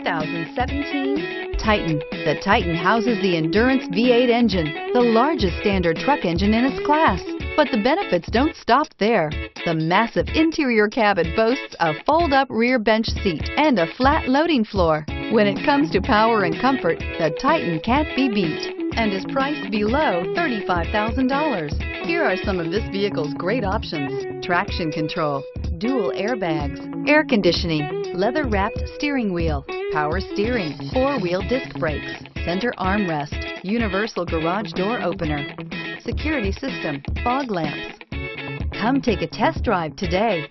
2017 Titan. The Titan houses the Endurance V8 engine, the largest standard truck engine in its class. But the benefits don't stop there. The massive interior cabin boasts a fold-up rear bench seat and a flat loading floor. When it comes to power and comfort, the Titan can't be beat and is priced below $35,000. Here are some of this vehicle's great options: traction control, dual airbags, air conditioning, leather-wrapped steering wheel, power steering, four-wheel disc brakes, center armrest, universal garage door opener, security system, fog lamps. Come take a test drive today.